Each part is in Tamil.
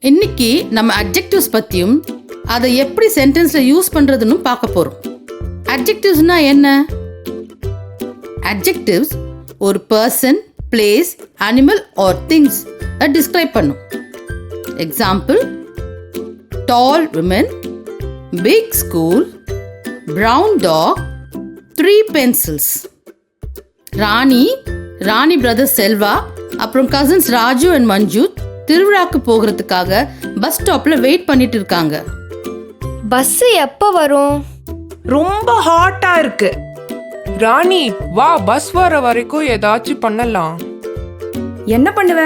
இன்னைக்கு நம்ம அட்ஜெக்டிவ்ஸ் பத்தியும் அதை எப்படி சென்டென்ஸ்ல யூஸ் பண்றதுன்னு பார்க்க போறோம். அட்ஜெக்டிவ்ஸ்னா என்ன? அட்ஜெக்டிவ்ஸ் ஒரு person, place, animal or things describe பண்ணும். Example: tall women, big school, brown dog, 3 pencils. Rani brothers Selva அப்புறம் கசின்ஸ் ராஜு அண்ட் மஞ்சு திருவிழாக்கு போகிறதுக்காக பஸ் ஸ்டாப்ல வெயிட் பண்ணிட்டு இருக்காங்க. பஸ் எப்போ வரும்? ரொம்ப ஹாட்டா இருக்கு. ராணி, வா, பஸ் வர வரைக்கும் ஏதாச்சும் பண்ணலாம். என்ன பண்ணுவ?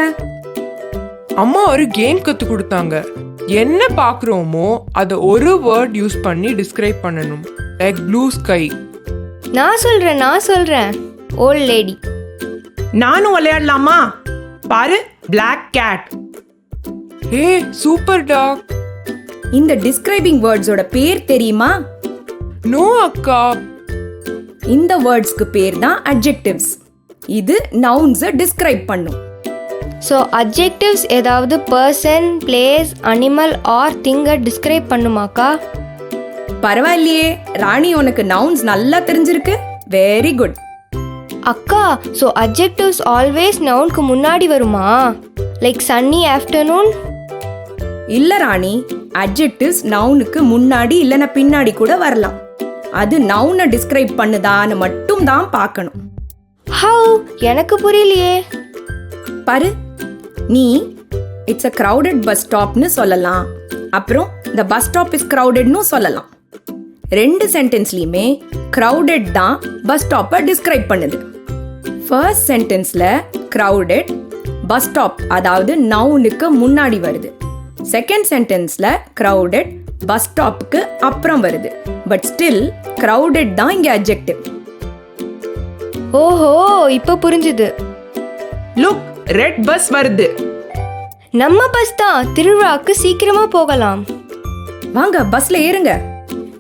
அம்மா ஒரு கேம் கத்து கொடுத்தாங்க. என்ன பாக்குறோமோ அதை ஒரு வேர்ட் யூஸ் பண்ணி டிஸ்கிரைப் பண்ணணும். Like blue sky. நான் சொல்றேன் ஓல்ட் லேடி. நானும் விளையாடலாமா? பாரு, பிளாக் கேட். ஹே, சூப்பர் டாக். இந்த டிஸ்கிரைபிங் வேர்ட்ஸோட பேர் தெரியுமா? நோ அக்கா. இந்த வேர்ட்ஸ்க்கு பேர் தான் அட்ஜெக்டிவ்ஸ். இது நவுன்ஸை டிஸ்கிரைப் பண்ணும். ஸோ அட்ஜெக்டிவ்ஸ் ஏதாவது பர்சன், பிளேஸ், அனிமல் ஆர் திங்கை டிஸ்கிரைப் பண்ணுமாக்கா? பரவாயில்லையே, ராணி உனக்கு நவுன்ஸ் நல்லா தெரிஞ்சிருக்கு. Very good. அக்கா, ஸோ அட்ஜெக்டிவ்ஸ் ஆல்வேஸ் நவுனுக்கு முன்னாடி வருமா? Like sunny afternoon? இல்ல ராணி, அட்ஜெக்டிவ்ஸ் நவுனுக்கு முன்னாடி இல்லைன்னா பின்னாடி கூட வரலாம். அது நவுனை டிஸ்கிரைப் பண்ணுதான்னு மட்டும் தான் பார்க்கணும். ஹவ்? எனக்கு புரியலையே. பாரு, நீ இட்ஸ் அ crowded பஸ் ஸ்டாப்னு சொல்லலாம். அப்புறம் the பஸ் ஸ்டாப் இஸ் crowdedனு சொல்லலாம். 2 சென்டென்ஸ்லையுமே crowded தான் பஸ் ஸ்டாப்பை டிஸ்கிரைப் பண்ணுது. ஃபர்ஸ்ட் சென்டென்ஸ்ல crowded பஸ் ஸ்டாப், அதாவது நவுனுக்கு முன்னாடி வருது. செகண்ட் சென்டென்ஸ்ல crowded பஸ் ஸ்டாப்புக்கு அப்புறம் வருது. பட் ஸ்டில் crowded தான் இங்க அட்ஜெக்டிவ். ஓஹோ, இப்போ புரிஞ்சுது. லுக், ரெட் பஸ் வருது. நம்ம பஸ் தான். திருவிழாக்கு சீக்கிரமா போகலாம். வாங்க, பஸ்ல ஏறுங்க.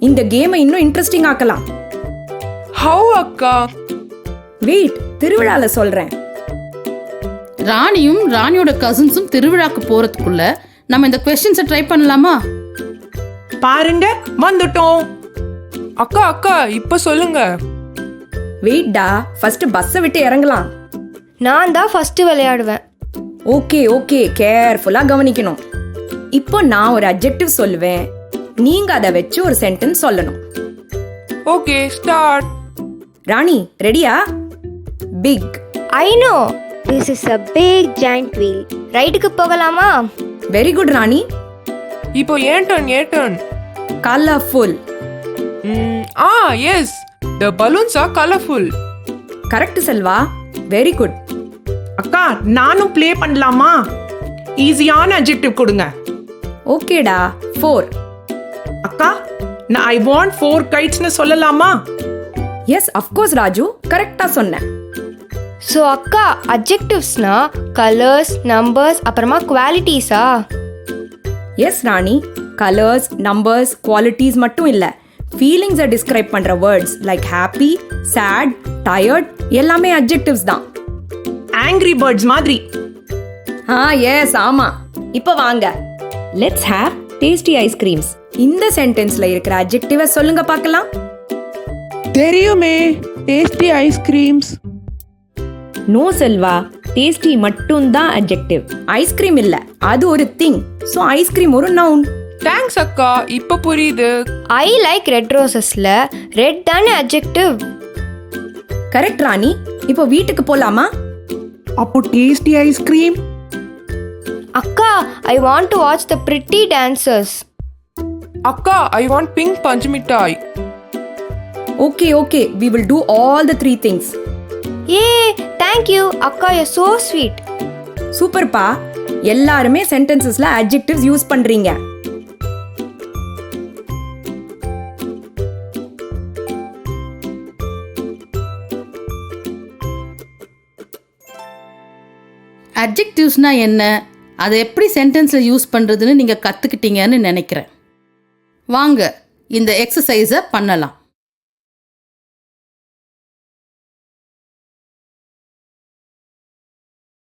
இந்த கேமை இன்னும் இன்ட்ரெஸ்டிங் ஆக்கலாம். ஹவ் அக்கா? வெயிட், திருவிழால சொல்றேன். ராணியும் ராணியோட கசின்ஸும் திருவிழாக்கு போறதுக்குள்ள நம்ம இந்த கொஸ்டின்ஸை ட்ரை பண்ணலாமா? பாருங்க, வந்துட்டோம். அக்கா, இப்ப சொல்லுங்க. வெயிட்டா, ஃபர்ஸ்ட் பஸ்ஸை விட்டு இறங்கலாம். நான் தான் ஃபர்ஸ்ட் விளையாடுவேன். ஓகே, கேர்ஃபுல்லா கவனிக்கணும். இப்போ நான் ஒரு அட்ஜெக்டிவ் சொல்லுவேன், நீங்க அதை வச்சு ஒரு சென்டென்ஸ் சொல்லணும். Okay, start. ராணி, ரெடியா? Big. I know, this is a big giant wheel. ரைட்டுக்கு போகலாமா? Very good Rani. இப்போ ஏன் turn. Colourful. Yes, the balloons are colorful. Correct Selva, very good. அக்கா, நானும் ப்ளே பண்ணலாமா? ஈஸியான அட்ஜெக்டிவ் கொடுங்க. ஓகேடா, 4. அக்கா, நான் ஐ வாண்ட் 4 கைட்ஸ்னு சொல்லலாமா? எஸ், அஃப்கோர்ஸ் ராஜு, கரெக்டா சொன்னேன். ஸோ அக்கா, அட்ஜெக்டிவ்ஸ்னா கலர்ஸ், நம்பர்ஸ், அப்புறமா குவாலிட்டிஸா? Yes Rani, colours, numbers, qualities மட்டும் இல்லை, ஃபீலிங்ஸை டிஸ்கிரைப் பண்ணுற words like happy, sad, tired எல்லாமே அட்ஜெக்டிவ்ஸ் தான். ஆங்கிரி பேர்ட்ஸ் மாதிரி. எஸ், ஆமா. இப்போ வாங்க, லெட்ஸ் ஹேவ் டேஸ்டி ஐஸ்கிரீம்ஸ். இந்த சென்டென்ஸ்ல இருக்கிற அட்ஜெக்டிவை சொல்லுங்க பார்க்கலாம். தெரியுமே, tasty ice creams. No Selva, tasty மட்டும் தான் அட்ஜெக்டிவ், ஐஸ்கிரீம் இல்ல. அது ஒரு திங். சோ ஐஸ்கிரீம் ஒரு நவுன். தேங்க்ஸ் அக்கா, இப்ப புரியுது. ஐ லைக் ரெட் ரோசஸ்ல ரெட் தானே அட்ஜெக்டிவ். கரெக்ட் ராணி. இப்போ வீட்டுக்கு போலாமா? அப்போ டேஸ்டி ஐஸ்கிரீம். அக்கா, I want to watch the pretty dancers. அக்கா, ஐ வாண்ட் பிங்க் பஞ்சு மிட்டாய். Okay, we will do all the 3 things. ஏ, தேங்க் யூ அக்கா, யூ சோ ஸ்வீட். சூப்பர்ப்பா, எல்லாருமே சென்டென்சஸ்ல அட்ஜெக்டிவ்ஸ் யூஸ் பண்றீங்க. அட்ஜெக்டிவ்ஸ்னா என்ன, அதை எப்படி சென்டென்ஸ்ல யூஸ் பண்றதுன்னு நீங்க கத்துக்கிட்டீங்கன்னு நினைக்கிறேன். வாங்க, இந்த எக்ஸசைஸை பண்ணலாம்.